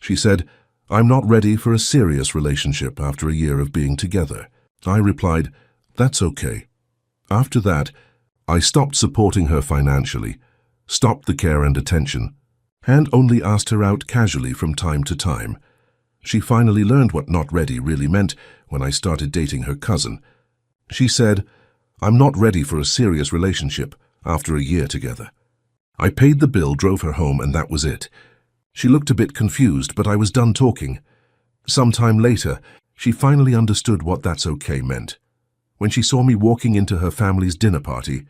She said, "I'm not ready for a serious relationship after a year of being together." I replied, "That's okay." After that, I stopped supporting her financially, stopped the care and attention, and only asked her out casually from time to time. She finally learned what not ready really meant when I started dating her cousin. She said, "I'm not ready for a serious relationship after a year together." I paid the bill, drove her home, and that was it. She looked a bit confused, but I was done talking. Sometime later, she finally understood what "that's okay" meant. When she saw me walking into her family's dinner party,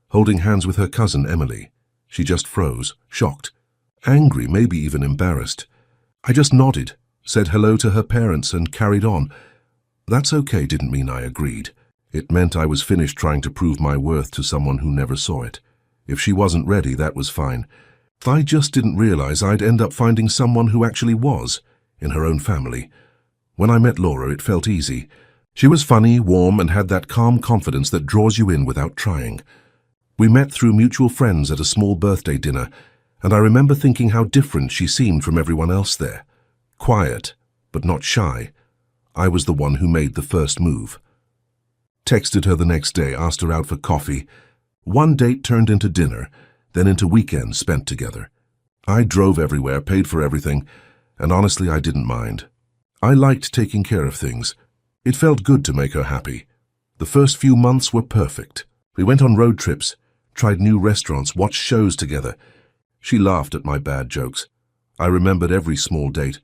holding hands with her cousin Emily, she just froze, shocked, angry, maybe even embarrassed. I just nodded, said hello to her parents, and carried on. "That's okay" didn't mean I agreed. It meant I was finished trying to prove my worth to someone who never saw it. If she wasn't ready, that was fine. I just didn't realize I'd end up finding someone who actually was, in her own family. When I met Laura, it felt easy. She was funny, warm, and had that calm confidence that draws you in without trying. We met through mutual friends at a small birthday dinner, and I remember thinking how different she seemed from everyone else there. Quiet, but not shy. I was the one who made the first move. Texted her the next day, asked her out for coffee. One date turned into dinner, then into weekends spent together. I drove everywhere, paid for everything, and honestly, I didn't mind. I liked taking care of things. It felt good to make her happy. The first few months were perfect. We went on road trips, tried new restaurants, watched shows together. She laughed at my bad jokes. I remembered every small date.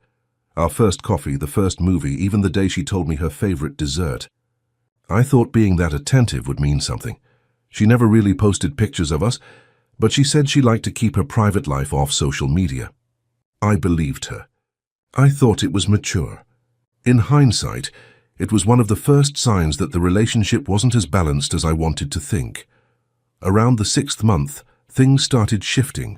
Our first coffee, the first movie, even the day she told me her favorite dessert. I thought being that attentive would mean something. She never really posted pictures of us, but she said she liked to keep her private life off social media. I believed her. I thought it was mature. In hindsight, it was one of the first signs that the relationship wasn't as balanced as I wanted to think. Around the 6th month, things started shifting.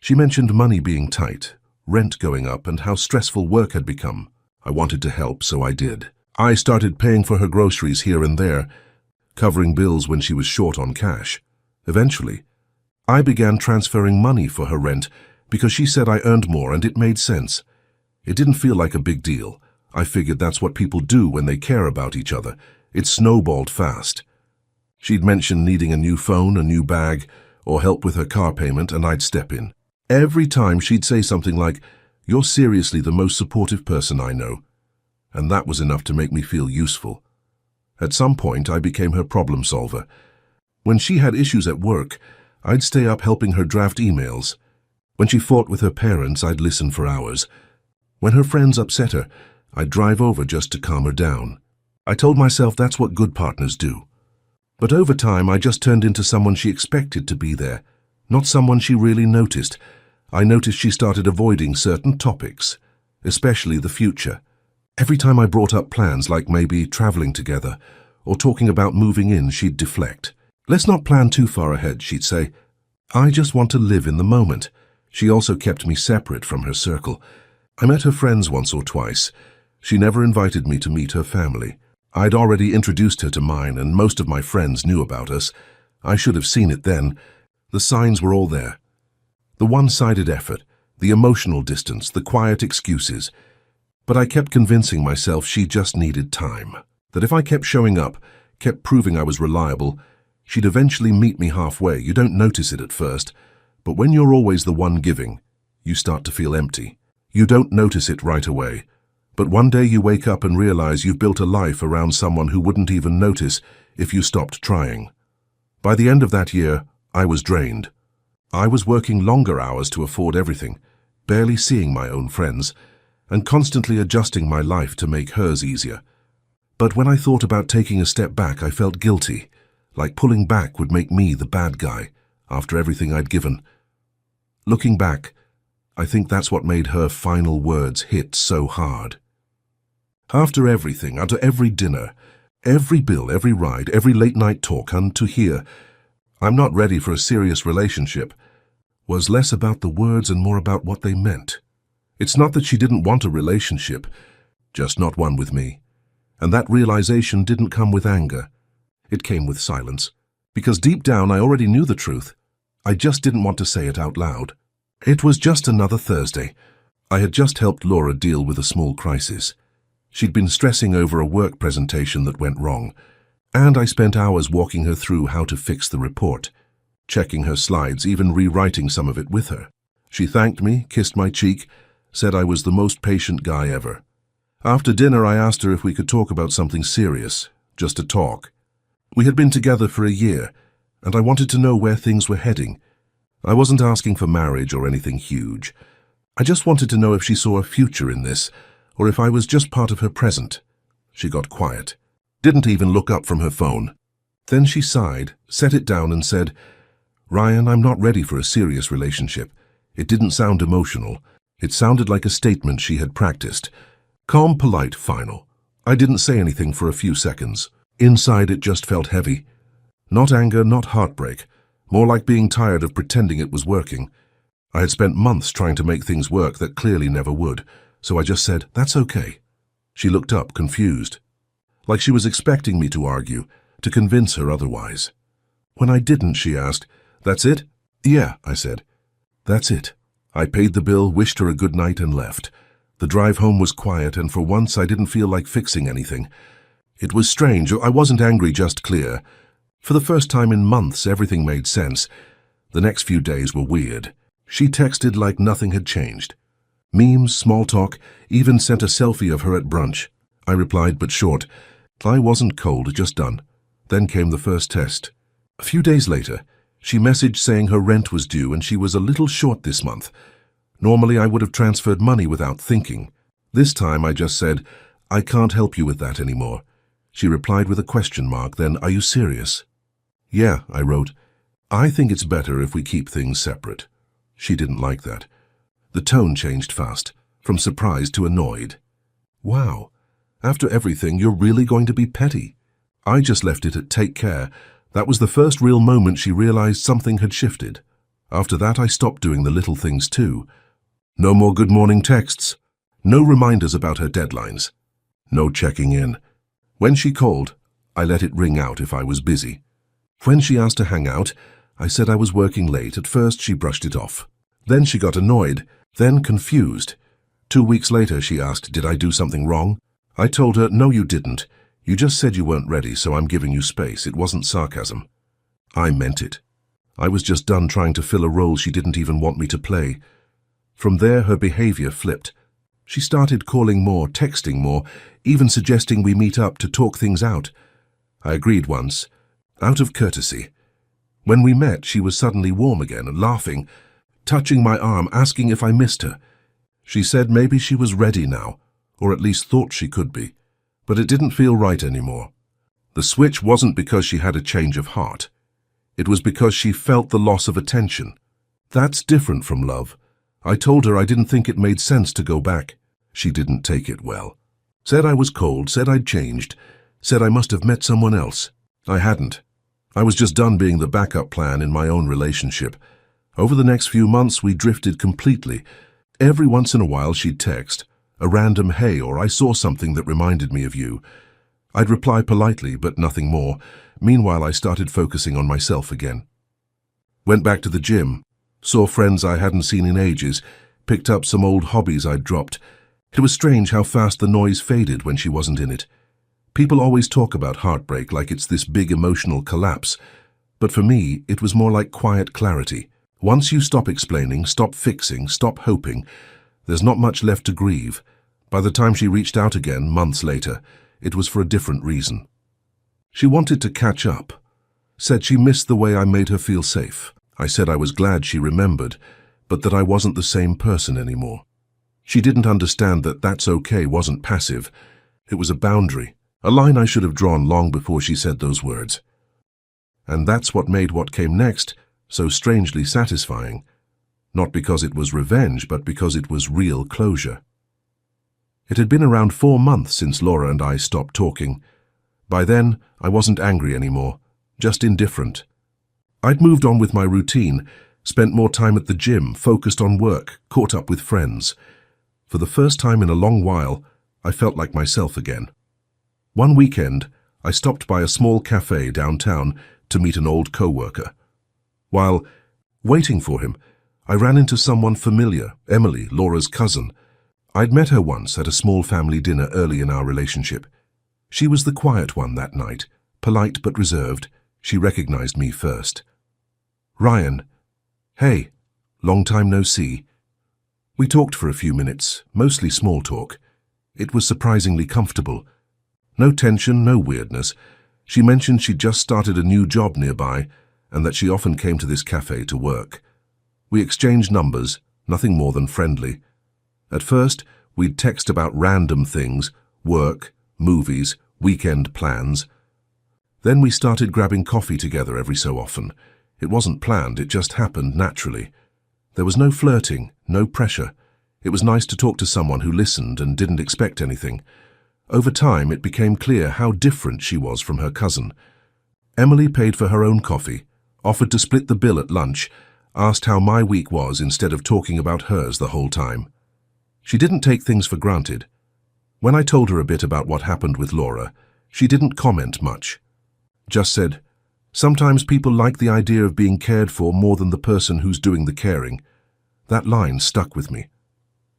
She mentioned money being tight, rent going up, and how stressful work had become. I wanted to help, so I did. I started paying for her groceries here and there, covering bills when she was short on cash. Eventually, I began transferring money for her rent because she said I earned more and it made sense. It didn't feel like a big deal. I figured that's what people do when they care about each other. It snowballed fast. She'd mention needing a new phone, a new bag, or help with her car payment, and I'd step in. Every time she'd say something like, "You're seriously the most supportive person I know." And that was enough to make me feel useful. At some point, I became her problem solver. When she had issues at work, I'd stay up helping her draft emails. When she fought with her parents, I'd listen for hours. When her friends upset her, I'd drive over just to calm her down. I told myself that's what good partners do. But over time, I just turned into someone she expected to be there, not someone she really noticed. I noticed she started avoiding certain topics, especially the future. Every time I brought up plans like maybe traveling together or talking about moving in, she'd deflect. "Let's not plan too far ahead," she'd say. "I just want to live in the moment." She also kept me separate from her circle. I met her friends once or twice. She never invited me to meet her family. I'd already introduced her to mine, and most of my friends knew about us. I should have seen it then. The signs were all there. The one-sided effort, the emotional distance, the quiet excuses. But I kept convincing myself she just needed time. That if I kept showing up, kept proving I was reliable, she'd eventually meet me halfway. You don't notice it at first, but when you're always the one giving, you start to feel empty. You don't notice it right away, but one day you wake up and realize you've built a life around someone who wouldn't even notice if you stopped trying. By the end of that year, I was drained. I was working longer hours to afford everything, barely seeing my own friends, and constantly adjusting my life to make hers easier. But when I thought about taking a step back, I felt guilty, like pulling back would make me the bad guy after everything I'd given. Looking back, I think that's what made her final words hit so hard. After everything, after every dinner, every bill, every ride, every late-night talk, and to hear, "I'm not ready for a serious relationship," was less about the words and more about what they meant. It's not that she didn't want a relationship, just not one with me. And that realization didn't come with anger. It came with silence. Because deep down I already knew the truth. I just didn't want to say it out loud. It was just another Thursday. I had just helped Laura deal with a small crisis. She'd been stressing over a work presentation that went wrong, and I spent hours walking her through how to fix the report, checking her slides, even rewriting some of it with her. She thanked me, kissed my cheek, said I was the most patient guy ever. After dinner, I asked her if we could talk about something serious, just a talk. We had been together for a year, and I wanted to know where things were heading. I wasn't asking for marriage or anything huge. I just wanted to know if she saw a future in this, or if I was just part of her present. She got quiet, didn't even look up from her phone. Then she sighed, set it down and said, "Ryan, I'm not ready for a serious relationship." It didn't sound emotional. It sounded like a statement she had practiced. Calm, polite, final. I didn't say anything for a few seconds. Inside it just felt heavy. Not anger, not heartbreak. More like being tired of pretending it was working. I had spent months trying to make things work that clearly never would, so I just said, "That's okay." She looked up, confused. Like she was expecting me to argue, to convince her otherwise. When I didn't, she asked, "That's it?" "Yeah," I said. "That's it." I paid the bill, wished her a good night, and left. The drive home was quiet, and for once I didn't feel like fixing anything. It was strange. I wasn't angry, just clear. For the first time in months, everything made sense. The next few days were weird. She texted like nothing had changed. Memes, small talk, even sent a selfie of her at brunch. I replied, but short. I wasn't cold, just done. Then came the first test. A few days later, she messaged saying her rent was due and she was a little short this month. Normally, I would have transferred money without thinking. This time, I just said, "I can't help you with that anymore." She replied with a question mark, then, "Are you serious?" "Yeah," I wrote. "I think it's better if we keep things separate." She didn't like that. The tone changed fast, from surprised to annoyed. "Wow, after everything, you're really going to be petty?" I just left it at "take care." That was the first real moment she realized something had shifted. After that, I stopped doing the little things too. No more good morning texts. No reminders about her deadlines. No checking in. When she called, I let it ring out if I was busy. When she asked to hang out, I said I was working late. At first, she brushed it off. Then she got annoyed, then confused. 2 weeks later, she asked, "Did I do something wrong?" I told her, "No, you didn't. You just said you weren't ready, so I'm giving you space." It wasn't sarcasm. I meant it. I was just done trying to fill a role she didn't even want me to play. From there, her behavior flipped. She started calling more, texting more, even suggesting we meet up to talk things out. I agreed once, out of courtesy. When we met, she was suddenly warm again, laughing, touching my arm, asking if I missed her. She said maybe she was ready now, or at least thought she could be, but it didn't feel right anymore. The switch wasn't because she had a change of heart. It was because she felt the loss of attention. That's different from love. I told her I didn't think it made sense to go back. She didn't take it well. Said I was cold, said I'd changed, said I must have met someone else. I hadn't. I was just done being the backup plan in my own relationship. Over the next few months, we drifted completely. Every once in a while, she'd text, a random "hey" or "I saw something that reminded me of you." I'd reply politely, but nothing more. Meanwhile, I started focusing on myself again. Went back to the gym, saw friends I hadn't seen in ages, picked up some old hobbies I'd dropped. It was strange how fast the noise faded when she wasn't in it. People always talk about heartbreak like it's this big emotional collapse, but for me, it was more like quiet clarity. Once you stop explaining, stop fixing, stop hoping, there's not much left to grieve. By the time she reached out again, months later, it was for a different reason. She wanted to catch up, said she missed the way I made her feel safe. I said I was glad she remembered, but that I wasn't the same person anymore. She didn't understand that "that's okay" wasn't passive. It was a boundary, a line I should have drawn long before she said those words. And that's what made what came next so strangely satisfying. Not because it was revenge, but because it was real closure. It had been around 4 months since Laura and I stopped talking. By then, I wasn't angry anymore, just indifferent. I'd moved on with my routine, spent more time at the gym, focused on work, caught up with friends. For the first time in a long while, I felt like myself again. One weekend, I stopped by a small cafe downtown to meet an old co-worker. While waiting for him, I ran into someone familiar, Emily, Laura's cousin. I'd met her once at a small family dinner early in our relationship. She was the quiet one that night, polite but reserved. She recognized me first. "Ryan. Hey, long time no see." We talked for a few minutes, mostly small talk. It was surprisingly comfortable. No tension, no weirdness. She mentioned she'd just started a new job nearby and that she often came to this cafe to work. We exchanged numbers, nothing more than friendly. At first, we'd text about random things, work, movies, weekend plans. Then we started grabbing coffee together every so often. It wasn't planned, it just happened naturally. There was no flirting, no pressure. It was nice to talk to someone who listened and didn't expect anything. Over time, it became clear how different she was from her cousin. Emily paid for her own coffee, offered to split the bill at lunch, asked how my week was instead of talking about hers the whole time. She didn't take things for granted. When I told her a bit about what happened with Laura, she didn't comment much. Just said, "Sometimes people like the idea of being cared for more than the person who's doing the caring." That line stuck with me.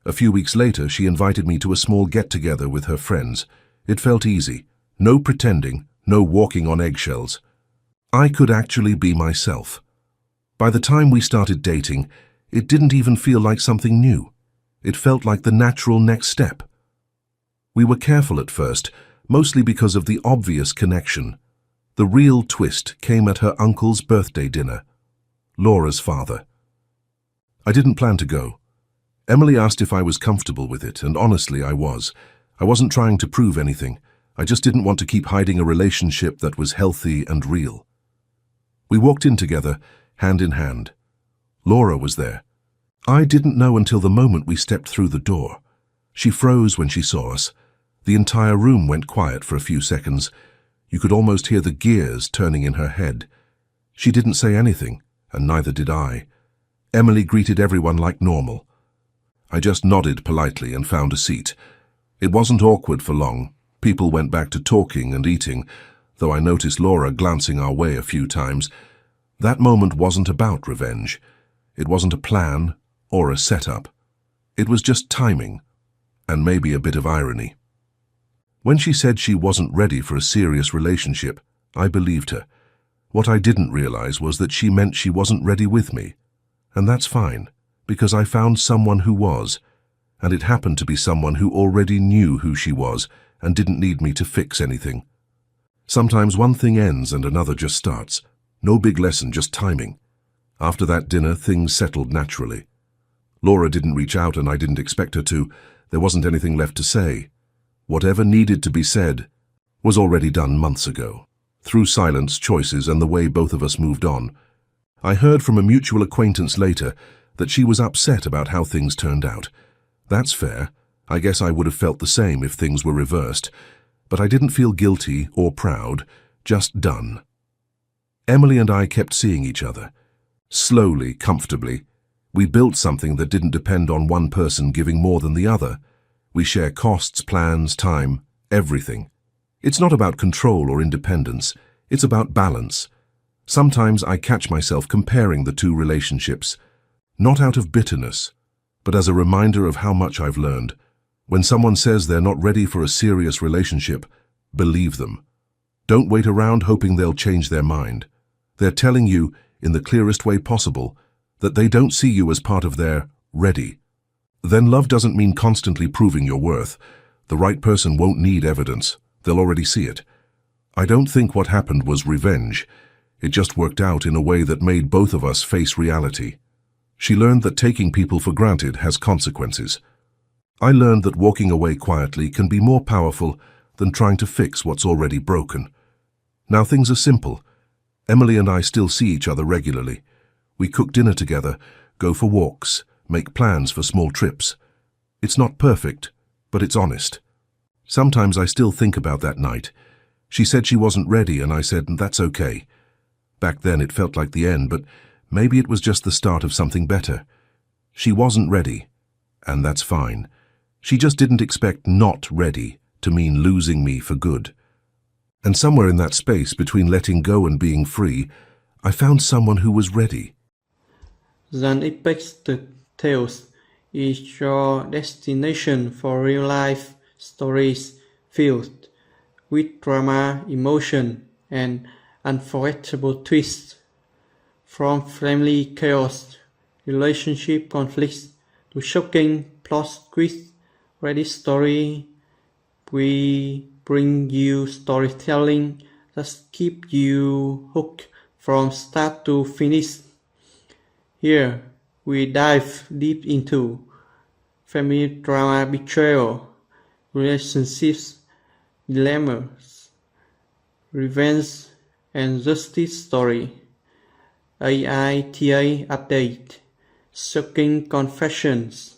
A few weeks later, she invited me to a small get-together with her friends. It felt easy. No pretending, no walking on eggshells. I could actually be myself. By the time we started dating, it didn't even feel like something new. It felt like the natural next step. We were careful at first, mostly because of the obvious connection. The real twist came at her uncle's birthday dinner. Laura's father. I didn't plan to go. Emily asked if I was comfortable with it, and honestly, I was. I wasn't trying to prove anything. I just didn't want to keep hiding a relationship that was healthy and real. We walked in together, hand in hand. Laura was there. I didn't know until the moment we stepped through the door. She froze when she saw us. The entire room went quiet for a few seconds. You could almost hear the gears turning in her head. She didn't say anything, and neither did I. Emily greeted everyone like normal. I just nodded politely and found a seat. It wasn't awkward for long. People went back to talking and eating, though I noticed Laura glancing our way a few times. That moment wasn't about revenge. It wasn't a plan or a setup. It was just timing, and maybe a bit of irony. When she said she wasn't ready for a serious relationship, I believed her. What I didn't realize was that she meant she wasn't ready with me. And that's fine, because I found someone who was, and it happened to be someone who already knew who she was and didn't need me to fix anything. Sometimes one thing ends and another just starts. No big lesson, just timing. After that dinner, things settled naturally. Laura didn't reach out and I didn't expect her to. There wasn't anything left to say. Whatever needed to be said was already done months ago, through silence, choices, and the way both of us moved on. I heard from a mutual acquaintance later that she was upset about how things turned out. That's fair. I guess I would have felt the same if things were reversed. But I didn't feel guilty or proud, just done. Emily and I kept seeing each other. Slowly, comfortably. We built something that didn't depend on one person giving more than the other. We share costs, plans, time, everything. It's not about control or independence. It's about balance. Sometimes I catch myself comparing the two relationships, not out of bitterness, but as a reminder of how much I've learned. When someone says they're not ready for a serious relationship, believe them. Don't wait around hoping they'll change their mind. They're telling you, in the clearest way possible, that they don't see you as part of their ready. Then love doesn't mean constantly proving your worth. The right person won't need evidence. They'll already see it. I don't think what happened was revenge. It just worked out in a way that made both of us face reality. She learned that taking people for granted has consequences. I learned that walking away quietly can be more powerful than trying to fix what's already broken. Now things are simple. Emily and I still see each other regularly. We cook dinner together, go for walks, make plans for small trips. It's not perfect, but it's honest. Sometimes I still think about that night. She said she wasn't ready and I said, that's okay. Back then it felt like the end, but maybe it was just the start of something better. She wasn't ready, and that's fine. She just didn't expect not ready to mean losing me for good. And somewhere in that space between letting go and being free, I found someone who was ready. Zan ipeks të Theos is your destination for real-life stories filled with drama, emotion, and unforgettable twists. From family chaos, relationship conflicts, to shocking plot twists, Ready Story, we bring you storytelling that keep you hooked from start to finish. Here, we dive deep into family drama, betrayal, relationships, dilemmas, revenge, and justice story. AITA update, shocking confessions,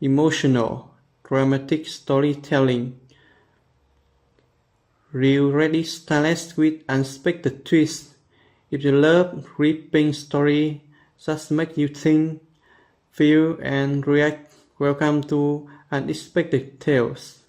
emotional, dramatic storytelling, real Ready stylish with unexpected twists. If you love gripping story that make you think, feel, and react, welcome to Unexpected Tales.